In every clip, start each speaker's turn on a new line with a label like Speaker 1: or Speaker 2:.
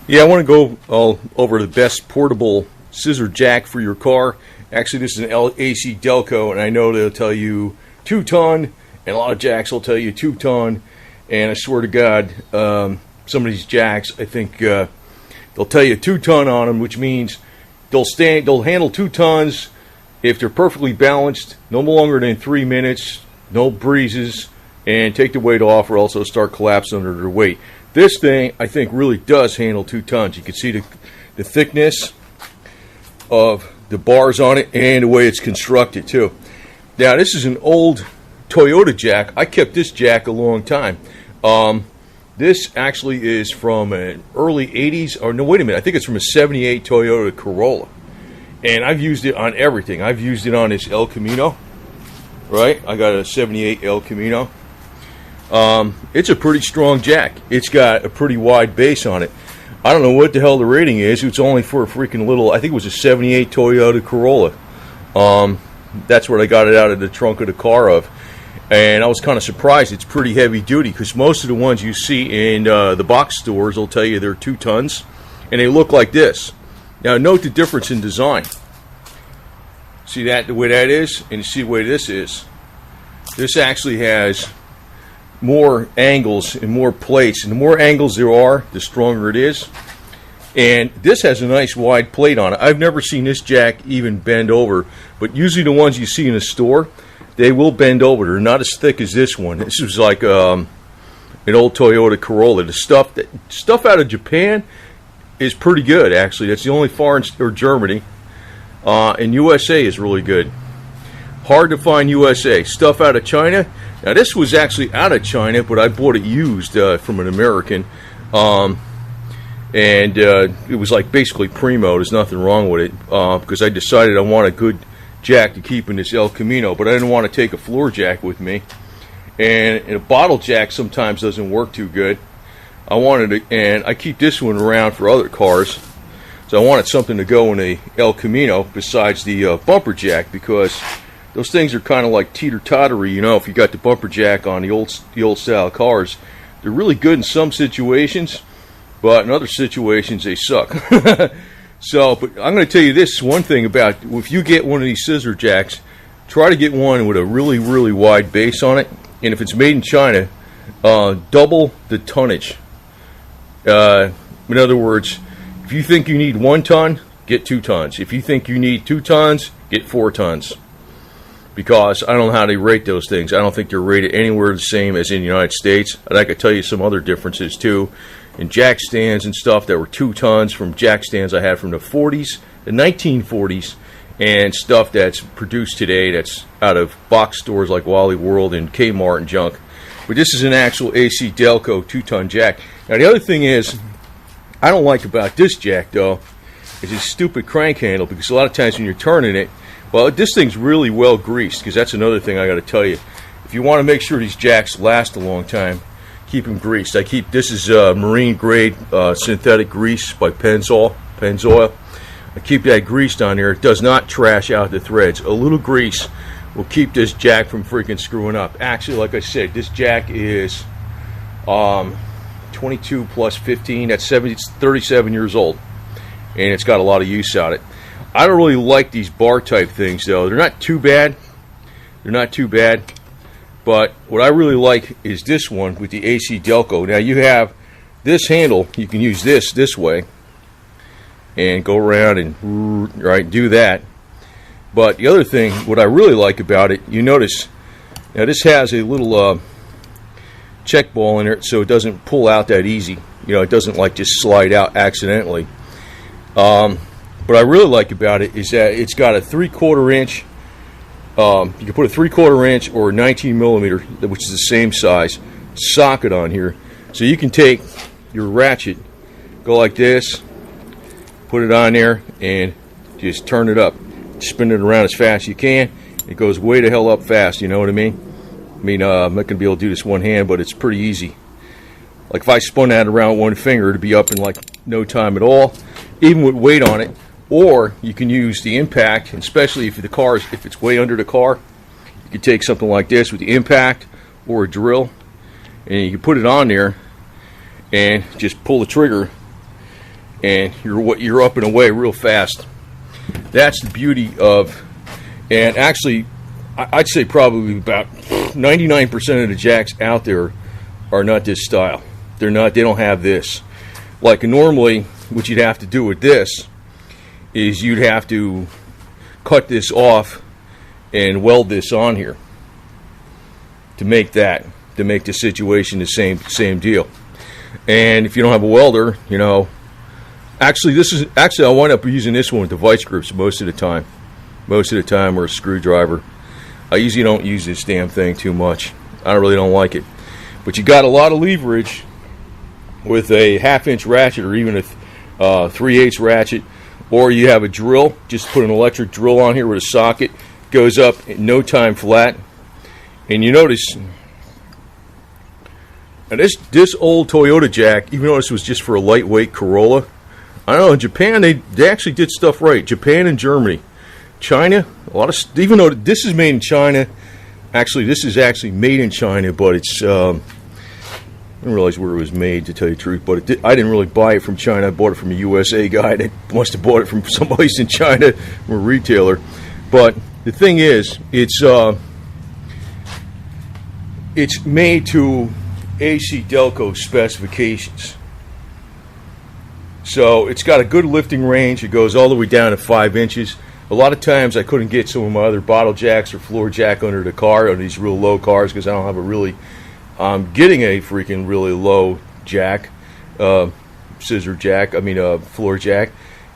Speaker 1: Yeah, I want to go all over the best portable scissor jack for your car. Actually, this is an AC Delco, and I know they'll tell you 2-ton, and a lot of jacks will tell you 2-ton. And I swear to God, some of these jacks, I think they'll tell you 2-ton on them, which means they'll handle 2 tons if they're perfectly balanced, no longer than 3 minutes, no breezes, and take the weight off, or else they'll start collapsing under their weight. This thing, I think, really does handle 2 tons. You can see the thickness of the bars on it and the way it's constructed, too. Now, this is an old Toyota jack. I kept this jack a long time. This actually is from an early 80s, or no, wait a minute, I think it's from a 78 Toyota Corolla. And I've used it on everything. I've used it on this El Camino, right? I got a 78 El Camino. It's a pretty strong jack. It's got a pretty wide base on it. I don't know what the hell the rating is. It's only for a freaking little, I think it was a 78 Toyota Corolla. That's what I got it out of the trunk of the car of. And I was kind of surprised. It's pretty heavy duty, because most of the ones you see in the box stores will tell you they're 2 tons, and they look like this. Now note the difference in design. See that, the way that is, and you see the way this is. This actually has more angles and more plates, and the more angles there are, the stronger it is. And this has a nice wide plate on it. I've never seen this jack even bend over, but usually the ones you see in the store, they will bend over. They're not as thick as this one. This is like an old Toyota Corolla. The stuff out of Japan is pretty good, actually. That's the only foreign, or Germany, and USA is really good. Hard to find USA. Stuff out of China. Now, this was actually out of China, but I bought it used from an American. And it was like basically primo. There's nothing wrong with it, because I decided I want a good jack to keep in this El Camino, but I didn't want to take a floor jack with me. And a bottle jack sometimes doesn't work too good. I wanted to, and I keep this one around for other cars. So I wanted something to go in a El Camino besides the bumper jack, because those things are kind of like teeter-tottery, you know. If you got the bumper jack on the old style cars, they're really good in some situations, but in other situations they suck. So, but I'm going to tell you this one thing about, if you get one of these scissor jacks, try to get one with a really, really wide base on it. And if it's made in China, double the tonnage. In other words, if you think you need 1 ton, get 2 tons. If you think you need 2 tons, get 4 tons. Because I don't know how they rate those things. I don't think they're rated anywhere the same as in the United States. And I could tell you some other differences too. In jack stands and stuff that were 2 tons from jack stands I had from the 40s, the 1940s, and stuff that's produced today that's out of box stores like Wally World and Kmart and junk. But this is an actual AC Delco 2-ton jack. Now the other thing is, I don't like about this jack though, is this stupid crank handle, because a lot of times when you're turning it, well, this thing's really well greased, because that's another thing I got to tell you. If you want to make sure these jacks last a long time, keep them greased. This is marine grade synthetic grease by Pennzoil. I keep that greased on there. It does not trash out the threads. A little grease will keep this jack from freaking screwing up. Actually, like I said, this jack is 22 plus 15. That's 37 years old, and it's got a lot of use out of it. I don't really like these bar type things though. They're not too bad. But what I really like is this one with the AC Delco. Now you have this handle. You can use this way and go around and do that. But the other thing, what I really like about it, you notice, now this has a little check ball in it, so it doesn't pull out that easy. You know, it doesn't like just slide out accidentally. What I really like about it is that it's got a 3/4 inch. You can put a 3/4 inch or a 19 millimeter, which is the same size, socket on here. So you can take your ratchet, go like this, put it on there, and just turn it up. Spin it around as fast as you can. It goes way the hell up fast, you know what I mean? I'm not going to be able to do this one hand, but it's pretty easy. Like if I spun that around one finger, it'd be up in like no time at all, even with weight on it. Or you can use the impact, especially if if it's way under the car, you can take something like this with the impact or a drill, and you can put it on there and just pull the trigger, and you're up and away real fast. That's the beauty of, and actually, I'd say probably about 99% of the jacks out there are not this style. They don't have this. Like normally, what you'd have to do with this is you'd have to cut this off and weld this on here to make the situation the same deal. And if you don't have a welder, you know, actually I wind up using this one with the vice grips most of the time, or a screwdriver. I usually don't use this damn thing too much. I really don't like it. But you got a lot of leverage with a 1/2-inch ratchet, or even a 3/8 ratchet, or you have a drill. Just put an electric drill on here with a socket. Goes up in no time flat. And you notice, and this old Toyota jack, even though this was just for a lightweight Corolla, I don't know, in Japan they actually did stuff right. Japan and Germany. China, a lot of, even though this is made in China, actually this is actually made in China, but it's I didn't realize where it was made, to tell you the truth. But I didn't really buy it from China. I bought it from a USA guy that must have bought it from somebody in China, from a retailer. But the thing is, it's made to AC Delco specifications. So it's got a good lifting range. It goes all the way down to 5 inches. A lot of times I couldn't get some of my other bottle jacks or floor jack under the car, on these real low cars, because I don't have a really, I'm getting a freaking really low jack, scissor jack, floor jack.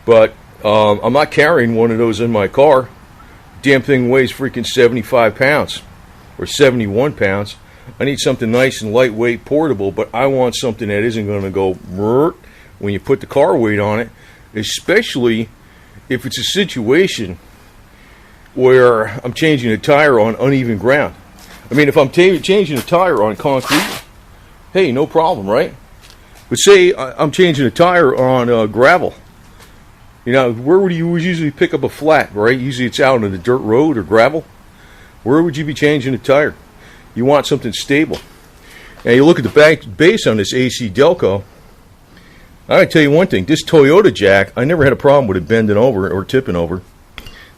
Speaker 1: But I'm not carrying one of those in my car. Damn thing weighs freaking 75 pounds or 71 pounds. I need something nice and lightweight, portable, but I want something that isn't going to go when you put the car weight on it, especially if it's a situation where I'm changing a tire on uneven ground. I mean, if I'm changing a tire on concrete, hey, no problem, right? But say I'm changing a tire on gravel. You know, where would you usually pick up a flat, right? Usually it's out on the dirt road or gravel. Where would you be changing a tire? You want something stable. Now you look at the base on this AC Delco. I gotta tell you one thing, this Toyota jack, I never had a problem with it bending over or tipping over.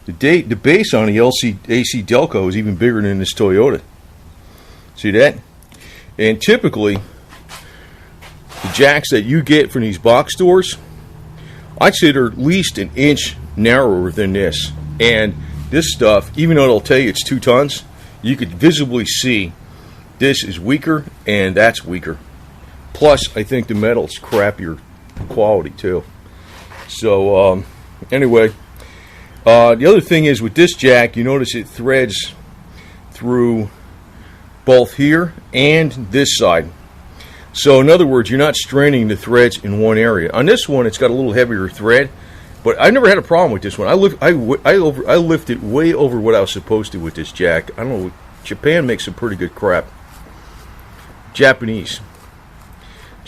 Speaker 1: The base on the AC Delco is even bigger than this Toyota. See that? And typically, the jacks that you get from these box stores, I'd say they're at least an inch narrower than this. And this stuff, even though it'll tell you it's 2 tons, you could visibly see this is weaker and that's weaker. Plus, I think the metal's crappier quality too. So anyway, the other thing is with this jack, you notice it threads through both here and this side. So in other words, you're not straining the threads in one area. On this one, it's got a little heavier thread, but I never had a problem with this one. I lift it way over what I was supposed to with this jack. I don't know, Japan makes some pretty good crap. Japanese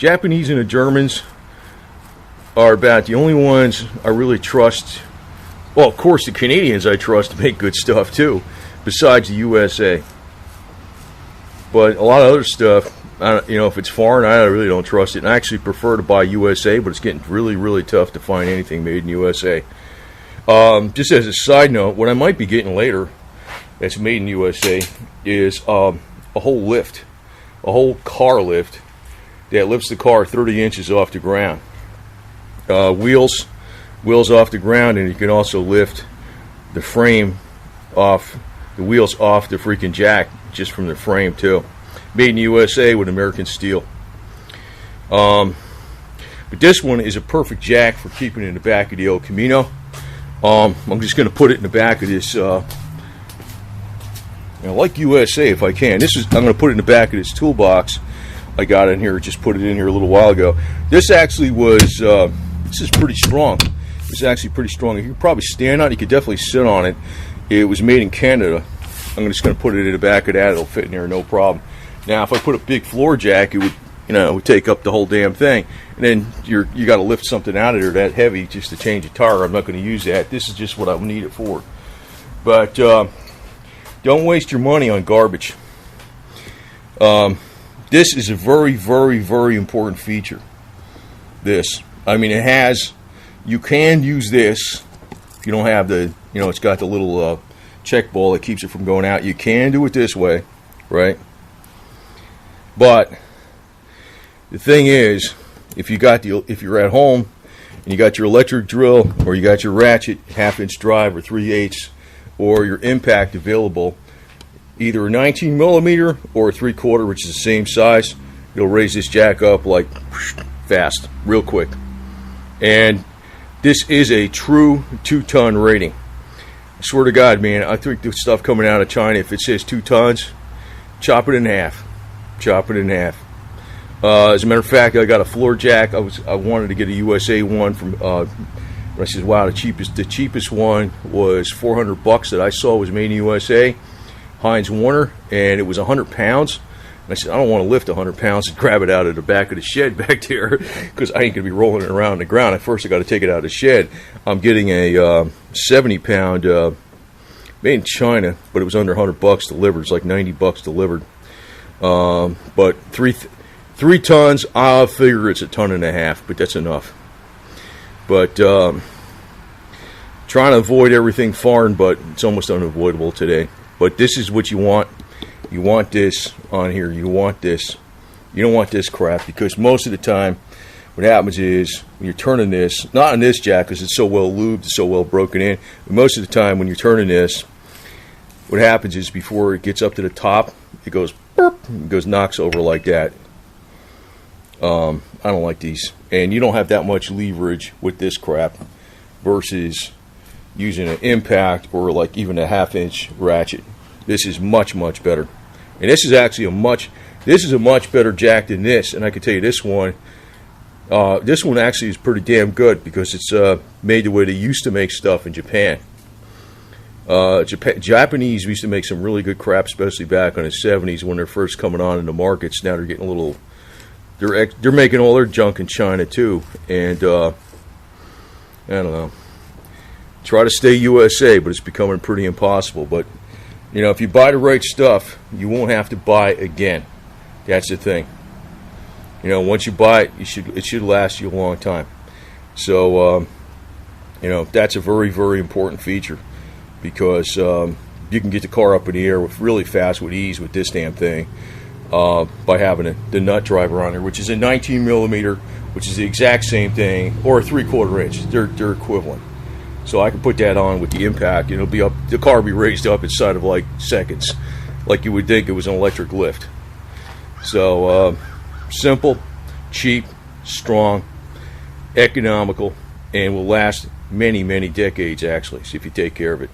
Speaker 1: and the Germans are about the only ones I really trust. Well, of course, the Canadians I trust to make good stuff too, besides the USA. But a lot of other stuff, if it's foreign, I really don't trust it. And I actually prefer to buy USA, but it's getting really, really tough to find anything made in USA. Just as a side note, what I might be getting later that's made in USA is a whole lift, a whole car lift that lifts the car 30 inches off the ground. Wheels off the ground, and you can also lift the frame off, the wheels off the freaking jack just from the frame too. Made in USA with American steel. But this one is a perfect jack for keeping it in the back of the El Camino. I'm just going to put it in the back of this. Like USA, if I can. I'm going to put it in the back of this toolbox I got in here. Just put it in here a little while ago. This actually was. This is pretty strong. It's actually pretty strong. You could probably stand on it. You could definitely sit on it. It was made in Canada. I'm just going to put it in the back of that. It'll fit in there, no problem. Now, if I put a big floor jack, it would, it would take up the whole damn thing. And then you got to lift something out of there that heavy just to change a tire. I'm not going to use that. This is just what I need it for. But don't waste your money on garbage. This is a very, very, very important feature. This. I mean, it has, you can use this if you don't have the, it's got the little check ball that keeps it from going out. You can do it this way, right? But the thing is, if you're at home and you got your electric drill, or you got your ratchet, 1/2-inch drive or 3/8, or your impact available, either a 19 millimeter or a 3/4, which is the same size, you'll raise this jack up like fast, real quick. And this is a true 2-ton rating. I swear to God, man, I think the stuff coming out of China, if it says 2 tons, chop it in half. Chop it in half. As a matter of fact, I got a floor jack. I wanted to get a USA one from. I said, "Wow, the cheapest one was $400 that I saw was made in USA, Heinz Warner, and it was 100 pounds." And I said, "I don't want to lift 100 pounds and grab it out of the back of the shed back there, because I ain't gonna be rolling it around the ground. At first, I got to take it out of the shed." I'm getting a 70-pound made in China, but it was under $100 delivered. It's like $90 delivered. But three tons, I'll figure it's 1.5 tons, but that's enough. But trying to avoid everything foreign, but it's almost unavoidable today. But this is what you want. You want this on here. You want this. You don't want this crap, because most of the time what happens is when you're turning this, not on this jack because it's so well lubed, it's so well broken in, but most of the time when you're turning this, what happens is before it gets up to the top, it goes burp, it goes knocks over like that. I don't like these, and you don't have that much leverage with this crap versus using an impact or like even a 1/2-inch ratchet. This is much better, and this is actually a much better jack than this. And I can tell you this one actually is pretty damn good, because it's made the way they used to make stuff in Japan. Japanese used to make some really good crap, especially back in the 70s when they're first coming on in the markets. Now they're getting a little. They're making all their junk in China too, and I don't know. Try to stay USA, but it's becoming pretty impossible. But if you buy the right stuff, you won't have to buy again. That's the thing. Once you buy it, it should last you a long time. So that's a very important feature, because you can get the car up in the air really fast with ease with this damn thing. By having the nut driver on there, which is a 19 millimeter, which is the exact same thing, or a 3/4 inch. They're equivalent. So I can put that on with the impact, and it'll be up. The car will be raised up inside of like seconds, like you would think it was an electric lift. So simple, cheap, strong, economical, and will last many decades actually. So if you take care of it.